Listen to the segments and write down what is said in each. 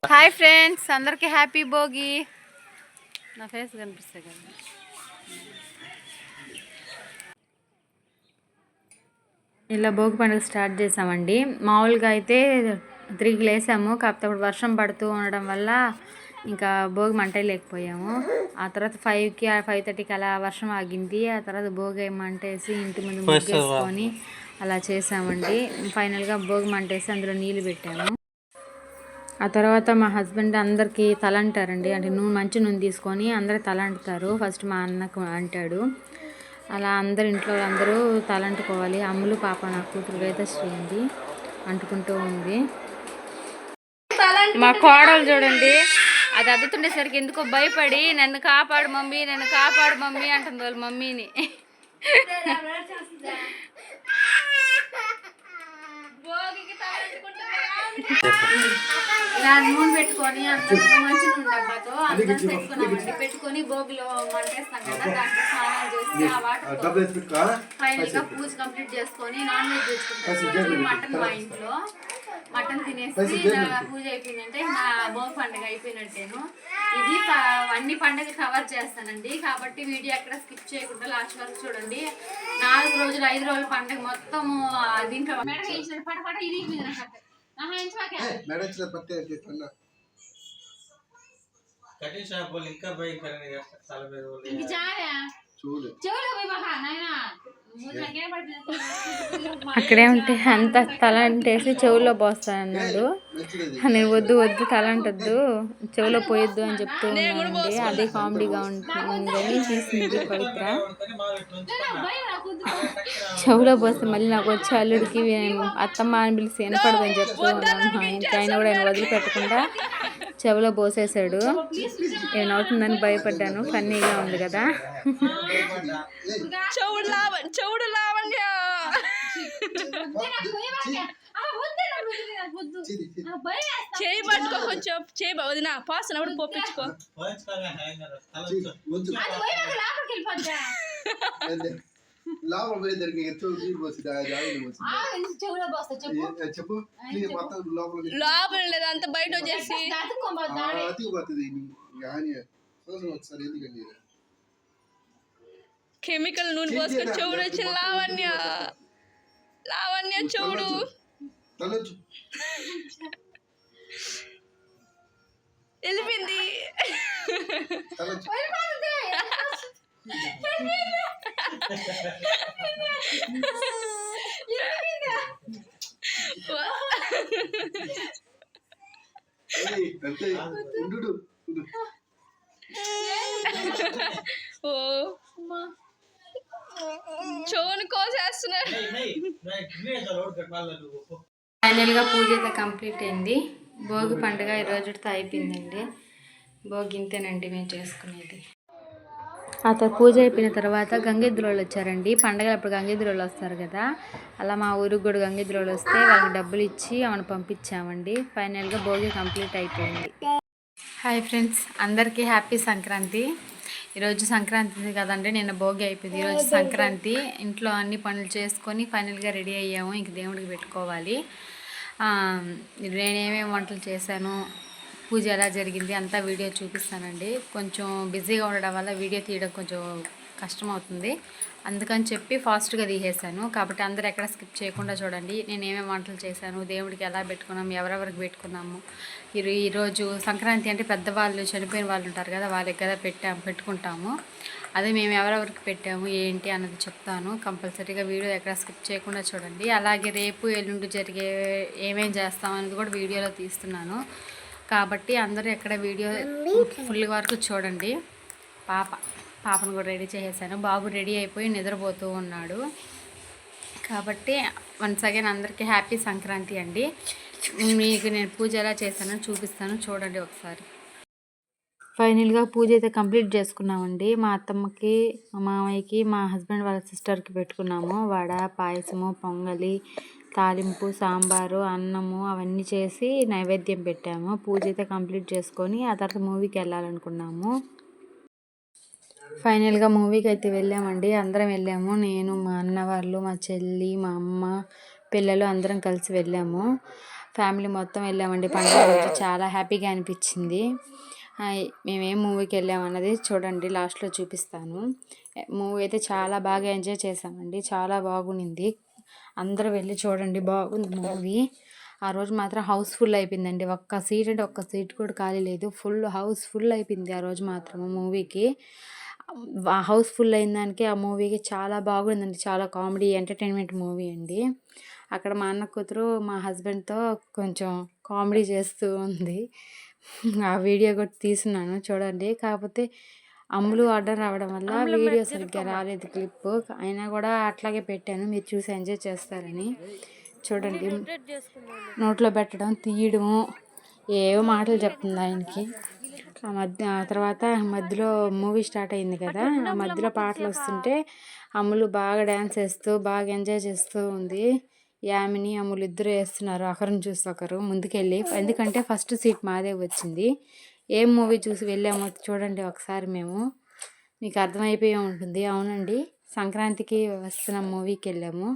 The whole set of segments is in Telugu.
హాయ్ ఫ్రెండ్స్, అందరికి హ్యాపీ భోగి. నా ఫేస్ కనిపిస్తుంది కదా. ఇలా భోగి పండుగ స్టార్ట్ చేసామండి. మామూలుగా అయితే 3కి లేసాము, కాకపోతే అప్పుడు వర్షం పడుతూ ఉండడం వల్ల ఇంకా భోగి మంటే లేకపోయాము. ఆ తర్వాత 5కి 5:30కి అలా వర్షం ఆగింది. ఆ తర్వాత భోగి మంటేసి ఇంటి ముందు ముగ్గేసుకొని అలా చేసామండి. ఫైనల్గా భోగి మంటేసి అందులో నీళ్ళు పెట్టాము. ఆ తర్వాత మా హస్బెండ్ అందరికీ తల అంటారండి. అంటే మంచి నూనె తీసుకొని అందరూ తల అంటుతారు. ఫస్ట్ మా అన్నకు అంటాడు. అలా అందరు ఇంట్లో అందరూ తల అంటుకోవాలి. అమ్ములు పాప నా కూతురు వేదశ్రీ అండి అంటుకుంటూ ఉంది. మా కోడలు చూడండి, అది అద్దుతుండేసరికి ఎందుకో భయపడి నన్ను కాపాడు మమ్మీ, నన్ను కాపాడు మమ్మీ అంటుంది వాళ్ళ మమ్మీని. ఇలా నూనె పెట్టుకొని మంచి నూనె డబ్బాతో అందరం పెట్టుకున్నామండి. పెట్టుకొని భోగిలో మంటేస్తాం కదా, దాంట్లో స్నానాలు చేసి ఆ వాటర్ ఫైనల్ గా పూజ కంప్లీట్ చేసుకొని నాన్ వెజ్ తెచ్చుకుంటాం. మటన్ మా ఇంట్లో మటన్ తినేసి పూజ అయిపోయిందంటే నా భోగి పండుగ అయిపోయినట్టేను. ఇది అన్ని పండుగ కవర్ చేస్తానండి, కాబట్టి వీడియో ఎక్కడ స్కిప్ చేయకుండా లాస్ట్ వరకు చూడండి. 4 రోజులు 5 రోజుల పండుగ మొత్తం దీంట్లో పడపడ ఇది అక్కడే ఉంటే అంత తల అంటేసి చెవుల్లో పోస్తానన్నాడు. నేను వద్దు వద్దు తల అంటద్దు, చెవులో పోయొద్దు అని చెప్తూ ఉన్నానండి. అదే కామెడీగా ఉంటుందని తీసింది పవిత్ర. చెవులో పోస్తే మళ్ళీ నాకు వచ్చి అల్లుడికి అత్తమ్మ అని పిలిచి వినపడదని చెప్తూ ఉన్నాను. ఇంకా ఆయన కూడా ఆయన వదిలిపెట్టకుండా చెవులో పోసేసాడు. ఏమవుతుందని భయపడ్డాను. ఫన్నీగా ఉంది కదా. చేయి పట్టుకో, కొంచెం చేయి వదిన పాసినప్పుడు పోపించుకో. లోపల లేదు అంత బయట వచ్చేసి కెమికల్ నూనె పోసుకొని చెవుడు వచ్చిన లావణ్య లావణ్య చెవుడు వెళ్ళిపోయింది. ఓ చెవుని కోసేస్తున్నాడు. ఫైనల్ గా పూజ అయితే కంప్లీట్ అయింది. భోగి పండుగ ఈ రోజుతో అయిపోయిందండి. భోగి ఇంతేనండి మేము చేసుకునేది. ఆ తర్వాత పూజ అయిపోయిన తర్వాత గంగిద్రోళ్ళు వచ్చారండి. పండగలప్పుడు గంగిద్రోళ్ళు వస్తారు కదా, అలా మా ఊరికి కూడా గంగిద్రోళ్ళు వస్తే వాళ్ళకి డబ్బులు ఇచ్చి ఆమెను పంపించామండి. ఫైనల్గా భోగి కంప్లీట్ అయిపోయింది. హాయ్ ఫ్రెండ్స్, అందరికీ హ్యాపీ సంక్రాంతి. ఈరోజు సంక్రాంతి కదండి, నిన్న భోగి అయిపోయింది. ఈరోజు సంక్రాంతి. ఇంట్లో అన్ని పనులు చేసుకొని ఫైనల్గా రెడీ అయ్యాము. ఇంక దేవుడికి పెట్టుకోవాలి. నేనేమేమి వంటలు చేశాను, పూజ ఎలా జరిగింది అంతా వీడియో చూపిస్తానండి. కొంచెం బిజీగా ఉండడం వల్ల వీడియో తీయడం కొంచెం కష్టమవుతుంది, అందుకని చెప్పి ఫాస్ట్గా తీసేసాను. కాబట్టి అందరూ ఎక్కడ స్కిప్ చేయకుండా చూడండి. నేను ఏమేమి వంటలు చేశాను, దేవుడికి ఎలా పెట్టుకున్నాము, ఎవరెవరికి పెట్టుకున్నాము. ఈరోజు సంక్రాంతి అంటే పెద్దవాళ్ళు చనిపోయిన వాళ్ళు ఉంటారు కదా, వాళ్ళకి కదా పెట్టుకుంటాము. అదే మేము ఎవరెవరికి పెట్టాము ఏంటి అన్నది చెప్తాను. కంపల్సరీగా వీడియో ఎక్కడ స్కిప్ చేయకుండా చూడండి. అలాగే రేపు ఎల్లుండి జరిగే ఏమేం చేస్తాం అనేది కూడా వీడియోలో తీస్తున్నాను, కాబట్టి అందరూ ఎక్కడ వీడియో ఫుల్ వరకు చూడండి. పాపను కూడా రెడీ చేసేసాను. బాబు రెడీ అయిపోయి నిద్రపోతూ ఉన్నాడు. కాబట్టి వన్స్ అగైన్ అందరికీ హ్యాపీ సంక్రాంతి అండి. మీకు నేను పూజ ఎలా చేశానో చూపిస్తాను, చూడండి ఒకసారి. ఫైనల్గా పూజ అయితే కంప్లీట్ చేసుకున్నామండి. మా అత్తమ్మకి, మా మామయ్యకి, మా హస్బెండ్ వాళ్ళ సిస్టర్కి పెట్టుకున్నాము. వడ, పాయసము, పొంగలి, తాలింపు, సాంబారు, అన్నము అవన్నీ చేసి నైవేద్యం పెట్టాము. పూజ అయితే కంప్లీట్ చేసుకొని ఆ తర్వాత మూవీకి వెళ్ళాలనుకున్నాము. ఫైనల్గా మూవీకి అయితే వెళ్ళామండి. అందరం వెళ్ళాము. నేను, మా అన్న వాళ్ళు, మా చెల్లి, మా అమ్మ, పిల్లలు అందరం కలిసి వెళ్ళాము. ఫ్యామిలీ మొత్తం వెళ్ళామండి పండుగ రోజు. చాలా హ్యాపీగా అనిపించింది. మేము ఏ మూవీకి వెళ్ళామన్నది చూడండి, లాస్ట్లో చూపిస్తాను. మూవీ అయితే చాలా బాగా ఎంజాయ్ చేసామండి, చాలా బాగుంది. అందరూ వెళ్ళి చూడండి, బాగుంది మూవీ. ఆ రోజు మాత్రం హౌస్ఫుల్ అయిపోయిందండి. ఒక్క సీట్ అంటే ఒక్క సీట్ కూడా ఖాళీ లేదు, ఫుల్ హౌస్ఫుల్ అయిపోయింది ఆ రోజు మాత్రం మూవీకి. హౌస్ఫుల్ అయిన దానికి ఆ మూవీకి చాలా బాగుందండి, చాలా కామెడీ ఎంటర్టైన్మెంట్ మూవీ అండి. అక్కడ మా అన్న కూతురు మా హస్బెండ్తో కొంచెం కామెడీ చేస్తూ ఉంది. ఆ వీడియో కూడా తీసున్నాను చూడండి. కాకపోతే అమ్ములు ఆర్డర్ రావడం వల్ల వీడియో సరిగ్గా రాలేదు, క్లిప్ అయినా కూడా అట్లాగే పెట్టాను, మీరు చూసి ఎంజాయ్ చేస్తారని. చూడండి, నోట్లో పెట్టడం, తీయడం, ఏవో మాటలు చెప్తుంది ఆయనకి. ఆ తర్వాత మధ్యలో మూవీ స్టార్ట్ అయింది కదా, ఆ మధ్యలో పాటలు వస్తుంటే అమ్ములు బాగా డ్యాన్స్ వేస్తూ బాగా ఎంజాయ్ చేస్తూ ఉంది. యామిని అమ్ములు ఇద్దరు వేస్తున్నారు, ఒకరిని చూసి ఒకరు ముందుకెళ్ళి. ఎందుకంటే ఫస్ట్ సీట్ మాదే వచ్చింది. ఏం మూవీ చూసి వెళ్ళామో చూడండి ఒకసారి. మీకు అర్థమైపోయి ఉంటుంది. అవునండి, సంక్రాంతికి వస్తున్న మూవీకి వెళ్ళాము.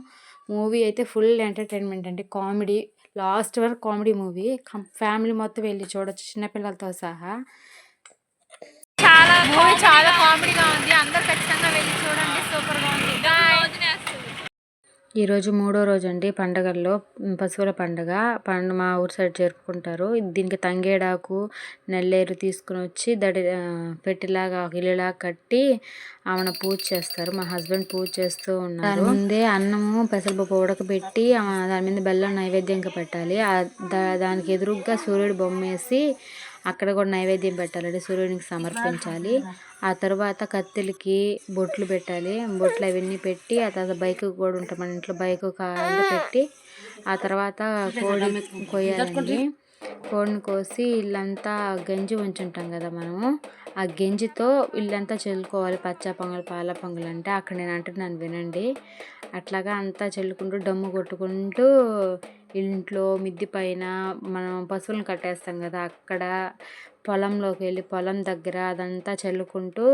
మూవీ అయితే ఫుల్ ఎంటర్టైన్మెంట్ అండి, కామెడీ, లాస్ట్ వరకు కామెడీ మూవీ. ఫ్యామిలీ మొత్తం వెళ్ళి చూడొచ్చు, చిన్నపిల్లలతో సహా. చాలా కామెడీగా ఉంది, అందరు ఖచ్చితంగా వెళ్ళి చూడండి, సూపర్గా ఉంది. ఈరోజు 3వ రోజు అండి పండగల్లో, పశువుల పండుగ. మా ఊరు సైడ్ జరుపుకుంటారు. దీనికి తంగేడాకు, నల్లేరు తీసుకుని వచ్చి పెట్టిలాగా ఇల్లులాగా కట్టి ఆమెను పూజ చేస్తారు. మా హస్బెండ్ పూజ చేస్తూ ఉన్నారు. దాని ముందే అన్నము పెసరపప్పు ఉడకబెట్టి దాని మీద బెల్లం నైవేద్యంగా పెట్టాలి. దానికి ఎదురుగ్గా సూర్యుడు బొమ్మ వేసి అక్కడ కూడా నైవేద్యం పెట్టాలండి, సూర్యునికి సమర్పించాలి. ఆ తర్వాత కత్తిలకి బొట్లు పెట్టాలి, బొట్లు అవన్నీ పెట్టి ఆ తర్వాత బైక్ కూడా ఉంటాం మన ఇంట్లో, బైక్ పెట్టి ఆ తర్వాత కోడి కొయ్యాలండి. కోడిని కోసి ఇల్లంతా గంజి ఉంచుంటాం కదా మనము, ఆ గంజితో ఇల్లంతా చల్లుకోవాలి. పచ్చ పొంగల్, పాల పొంగల్ అంటే అక్కడ నేను అంటున్నాను వినండి. అట్లాగా అంతా చల్లుకుంటూ డమ్ము కొట్టుకుంటూ ఇంట్లో మిద్ది పైన మనం పశువులను కట్టేస్తాం కదా, అక్కడ పొలంలోకి వెళ్ళి పొలం దగ్గర అదంతా చల్లుకుంటూ,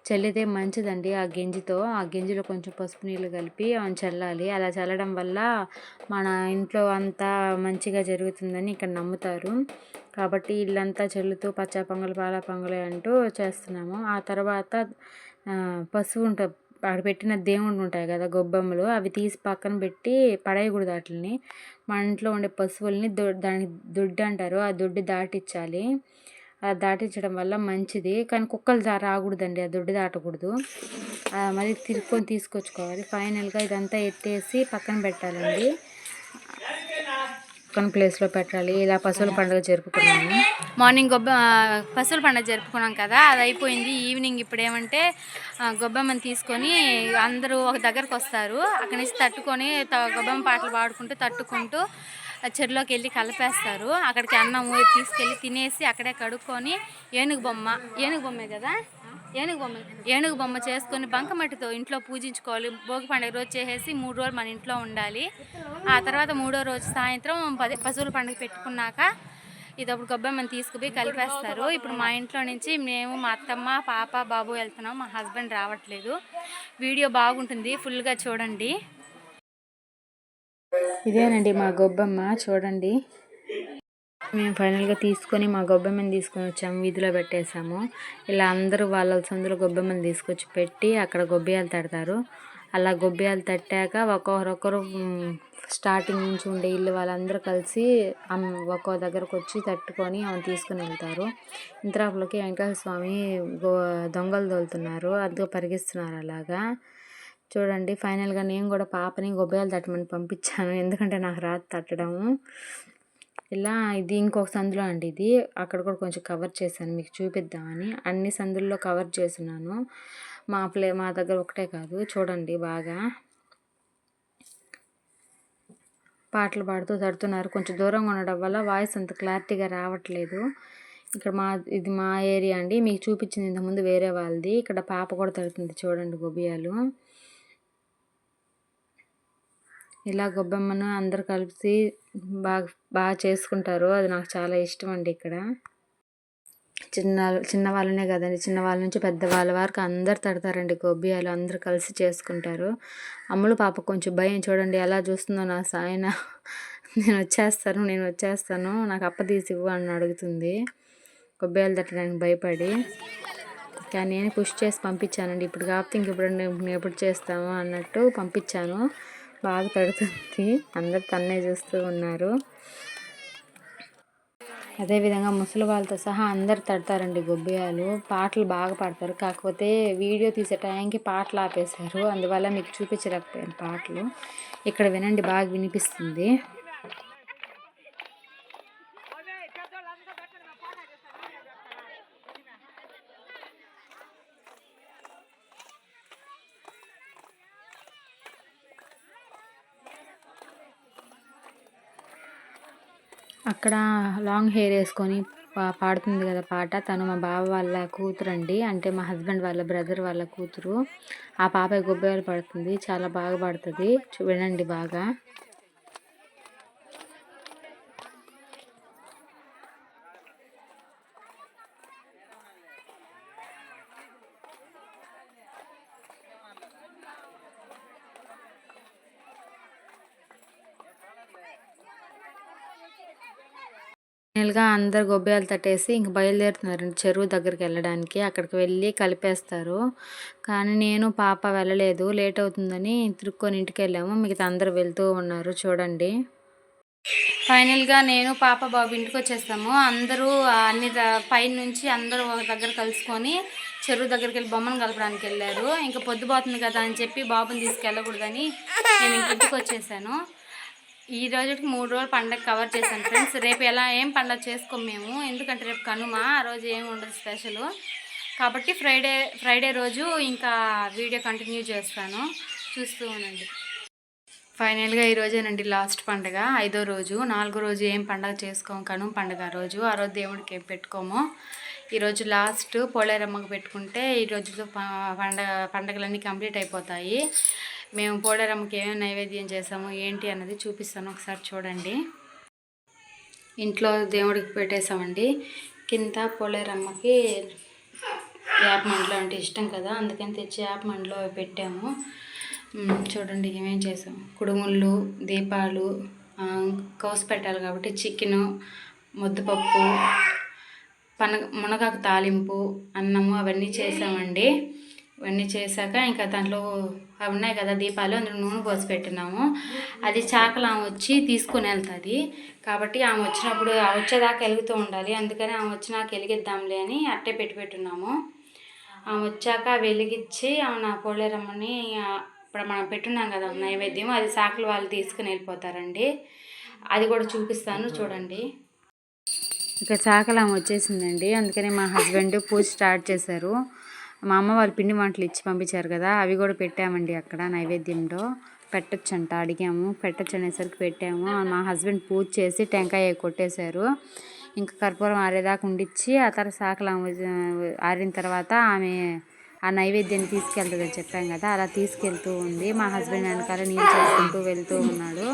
చల్లితే మంచిదండి. ఆ గంజిలో కొంచెం పసుపు నీళ్ళు కలిపి చల్లాలి. అలా చల్లడం వల్ల మన ఇంట్లో అంతా మంచిగా జరుగుతుందని ఇక్కడ నమ్ముతారు. కాబట్టి ఇల్లంతా చల్లుతూ పచ్చ పొంగల్, పాల పొంగలి అంటూ చేస్తున్నాము. ఆ తర్వాత పశువు అక్కడ పెట్టిన దేవుళ్ళు ఉంటాయి కదా గొబ్బెమ్మలు, అవి తీసి పక్కన పెట్టి పడేయకూడదు వాటిని. మన ఇంట్లో ఉండే పశువుల్ని దానికి దొడ్డి అంటారు, ఆ దొడ్డి దాటించాలి. ఆ దాటించడం వల్ల మంచిది. కానీ కుక్కలు రాకూడదండి, ఆ దొడ్డి దాటకూడదు. మళ్ళీ తిరుక్కొని తీసుకొచ్చుకోవాలి. ఫైనల్గా ఇదంతా ఎత్తేసి పక్కన పెట్టాలండి, పక్కన ప్లేస్లో పెట్టాలి. ఇలా పశువుల పండుగ జరుపుకున్నాము. మార్నింగ్ పశువుల పండుగ జరుపుకున్నాం కదా, అది అయిపోయింది. ఈవినింగ్ ఇప్పుడు ఏమంటే గొబ్బెమ్మని తీసుకొని అందరూ ఒక దగ్గరకు వస్తారు. అక్కడి నుంచి తట్టుకొని గొబ్బెమ్మ పాటలు పాడుకుంటూ తట్టుకుంటూ చెరువులోకి వెళ్ళి కలిపేస్తారు. అక్కడికి అన్నం తీసుకెళ్ళి తినేసి అక్కడే కడుక్కొని ఏనుగు బొమ్మే కదా, ఏనుగు బొమ్మ చేసుకొని బంకమట్టితో ఇంట్లో పూజించుకోవాలి. భోగి పండుగ రోజు చేసేసి 3 రోజులు మన ఇంట్లో ఉండాలి. ఆ తర్వాత 3వ రోజు సాయంత్రం పశువుల పండుగ పెట్టుకున్నాక ఇదప్పుడు గొబ్బెమ్మని తీసుకుపోయి కలిపేస్తారు. ఇప్పుడు మా ఇంట్లో నుంచి మేము, మా అత్తమ్మ, పాప, బాబు వెళ్తున్నాం. మా హస్బెండ్ రావట్లేదు. వీడియో బాగుంటుంది, ఫుల్గా చూడండి. ఇదేనండి మా గొబ్బెమ్మ, చూడండి. మేము ఫైనల్గా తీసుకొని మా గొబ్బెమ్మని తీసుకొని వచ్చాము, వీధిలో పెట్టేశాము. ఇలా అందరూ వాళ్ళ సందులో గొబ్బెమ్మని తీసుకొచ్చి పెట్టి అక్కడ గొబ్బియాలు తడతారు. అలా గొబ్బియాలు తట్టాక ఒక్కొక్కరు స్టార్టింగ్ నుంచి ఉండే ఇల్లు వాళ్ళందరూ కలిసి ఒక్కో దగ్గరకు వచ్చి తట్టుకొని ఆమె తీసుకుని వెళ్తారు. ఇంతలోకి వెంకటేశ్వర స్వామి దొంగలు తోలుతున్నారు, అందులో పరిగిస్తున్నారు. అలాగా చూడండి. ఫైనల్గా నేను కూడా పాపని గొబ్బియాలు తట్టమని పంపించాను, ఎందుకంటే నాకు రాదు తట్టడము. ఇలా ఇది ఇంకొక సందులో అండి, ఇది అక్కడ కూడా కొంచెం కవర్ చేశాను మీకు చూపిద్దామని. అన్ని సందుల్లో కవర్ చేస్తున్నాను. మా దగ్గర ఒకటే కాదు, చూడండి. బాగా పాటలు పాడుతూ తడుతున్నారు. కొంచెం దూరంగా ఉండడం వల్ల వాయిస్ అంత క్లారిటీగా రావట్లేదు. ఇక్కడ ఇది మా ఏరియా అండి, మీకు చూపించింది ఇంతకుముందు వేరే వాళ్ళది. ఇక్కడ పాప కూడా తడుతుంది, చూడండి గొబ్బియాలు. ఇలా గొబ్బెమ్మను అందరు కలిసి బాగా చేసుకుంటారు. అది నాకు చాలా ఇష్టం అండి. ఇక్కడ చిన్న వాళ్ళనే కదండి, చిన్నవాళ్ళ నుంచి పెద్దవాళ్ళ వరకు అందరు తడతారండి గొబ్బియాలు, అందరు కలిసి చేసుకుంటారు. అమ్ములు పాప కొంచెం భయం, చూడండి ఎలా చూస్తుందో నా సాయన. నేను వచ్చేస్తాను నాకు అప్ప తీసి ఇవ్వు అని అడుగుతుంది. గొబ్బేలు తట్టడానికి భయపడి. కానీ నేను పుష్ చేసి పంపించానండి. ఇప్పుడు కాకపోతే ఇంకెప్పుడు ఎప్పుడు చేస్తాము అన్నట్టు పంపించాను. బాగా తడుతుంది. అందరు తన్నే చూస్తూ ఉన్నారు. అదేవిధంగా ముసలి వాళ్ళతో సహా అందరు తడతారండి గొబ్బియాలు. పాటలు బాగా పాడతారు. కాకపోతే వీడియో తీసే టైంకి పాటలు ఆపేశారు. అందువల్ల మీకు చూపించలేకపోయాను పాటలు. ఇక్కడ వినండి, బాగా వినిపిస్తుంది. అక్కడ లాంగ్ హెయిర్ వేసుకొని పాడుతుంది కదా పాట, తను మా బావ వాళ్ళ కూతురు అండి. అంటే మా హస్బెండ్ వాళ్ళ బ్రదర్ వాళ్ళ కూతురు. ఆ పాప గొబ్బేలు పడుతుంది, చాలా బాగా పాడుతుంది. వినండి బాగా. ఫైనల్గా అందరు గొబ్బేలు తట్టేసి ఇంక బయలుదేరుతున్నారండి చెరువు దగ్గరికి వెళ్ళడానికి. అక్కడికి వెళ్ళి కలిపేస్తారు. కానీ నేను పాప వెళ్ళలేదు, లేట్ అవుతుందని తిరుక్కొని ఇంటికి వెళ్ళాము. మిగతా అందరు వెళ్తూ ఉన్నారు చూడండి. ఫైనల్గా నేను పాప బాబు ఇంటికి వచ్చేస్తాము. అందరూ అన్ని పైన నుంచి అందరూ ఒక దగ్గర కలుసుకొని చెరువు దగ్గరికి వెళ్ళి బొమ్మను కలపడానికి వెళ్ళారు. ఇంకా పొద్దుపోతుంది కదా అని చెప్పి బాబుని తీసుకెళ్ళకూడదని నేను ఇంటికి వచ్చేసాను. ఈ రోజుకి 3 రోజులు పండగ కవర్ చేశాను ఫ్రెండ్స్. రేపు ఏం పండగ చేసుకోము మేము, ఎందుకంటే రేపు కనుమ, ఆ రోజు ఏమి ఉండదు స్పెషల్. కాబట్టి ఫ్రైడే రోజు ఇంకా వీడియో కంటిన్యూ చేస్తాను, చూస్తూ ఉండండి. ఫైనల్గా ఈరోజేనండి లాస్ట్ పండగ, 5వ రోజు. 4వ రోజు ఏం పండగ చేసుకోము, కనుమ పండగ ఆ రోజు దేవుడికి ఏం పెట్టుకోము. ఈరోజు లాస్ట్ పోలేరమ్మకు పెట్టుకుంటే ఈరోజుతో పండగలన్నీ కంప్లీట్ అయిపోతాయి. మేము పోలేరమ్మకి ఏమేమి నైవేద్యం చేసాము ఏంటి అన్నది చూపిస్తాను, ఒకసారి చూడండి. ఇంట్లో దేవుడికి పెట్టేసామండి. కింద పోలేరమ్మకి వేప మండలో అంటే ఇష్టం కదా, అందుకని తెచ్చి వేప మండలో పెట్టాము. చూడండి ఏమేం చేసాము. కుడుముళ్ళు, దీపాలు, కోసి పెట్టాలి కాబట్టి చికెను, ముద్దపప్పు, మునగాకు తాలింపు, అన్నము అవన్నీ చేసామండి. ఇవన్నీ చేశాక ఇంకా దాంట్లో అవి ఉన్నాయి కదా దీపాలు, అందులో నూనె పోసి పెట్టినాము. అది చాకలు ఆమె వచ్చి తీసుకొని వెళ్తుంది కాబట్టి ఆమె వచ్చినప్పుడు వచ్చేదాకా వెలుగుతూ ఉండాలి. అందుకని ఆమె వచ్చినాక వెలిగిద్దాంలే అని అట్టే పెట్టున్నాము. ఆమె వచ్చాక వెలిగించి ఆమె నా పోలేరమ్మని ఇప్పుడు మనం పెట్టున్నాం కదా నైవేద్యం, అది చాకలు వాళ్ళు తీసుకుని వెళ్ళిపోతారండి. అది కూడా చూపిస్తాను చూడండి. ఇక చాకలు ఆమె వచ్చేసిందండి. అందుకని మా హస్బెండ్ పూజ స్టార్ట్ చేశారు. మా అమ్మ వాళ్ళు పిండి వంటలు ఇచ్చి పంపించారు కదా, అవి కూడా పెట్టామండి అక్కడ నైవేద్యంలో. పెట్టచ్చంట, అడిగాము, పెట్టచ్చు అనేసరికి పెట్టాము. మా హస్బెండ్ పూజ చేసి టెంకాయ కొట్టేశారు. ఇంకా కర్పూరం ఆరేదాకా ఉండిచ్చి ఆ తర్వాత సాకలు ఆరిన తర్వాత ఆమె ఆ నైవేద్యాన్ని తీసుకెళ్తుందని చెప్పాం కదా, అలా తీసుకెళ్తూ ఉంది. మా హస్బెండ్ వెనకాల నీళ్ళు చేసుకుంటూ వెళ్తూ ఉన్నాడు.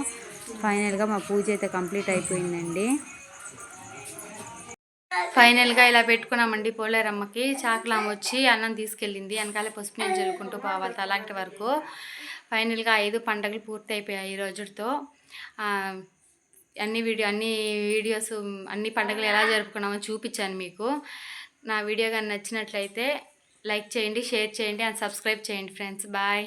ఫైనల్గా మా పూజ అయితే కంప్లీట్ అయిపోయిందండి. ఫైనల్గా ఇలా పెట్టుకున్నామండి పోలేరమ్మకి. చాకలామ వచ్చి అన్నం తీసుకెళ్ళింది, వెనకాల పసుపు నీళ్ళు జల్లుకుంటూ పోవాలి అలాంటి వరకు. ఫైనల్గా 5 పండుగలు పూర్తి అయిపోయాయి ఈ రోజుతో. అన్ని వీడియోస్ అన్ని పండుగలు ఎలా జరుపుకున్నామో చూపించాను మీకు. నా వీడియో కానీ నచ్చినట్లయితే లైక్ చేయండి, షేర్ చేయండి అండ్ సబ్స్క్రైబ్ చేయండి ఫ్రెండ్స్. బాయ్.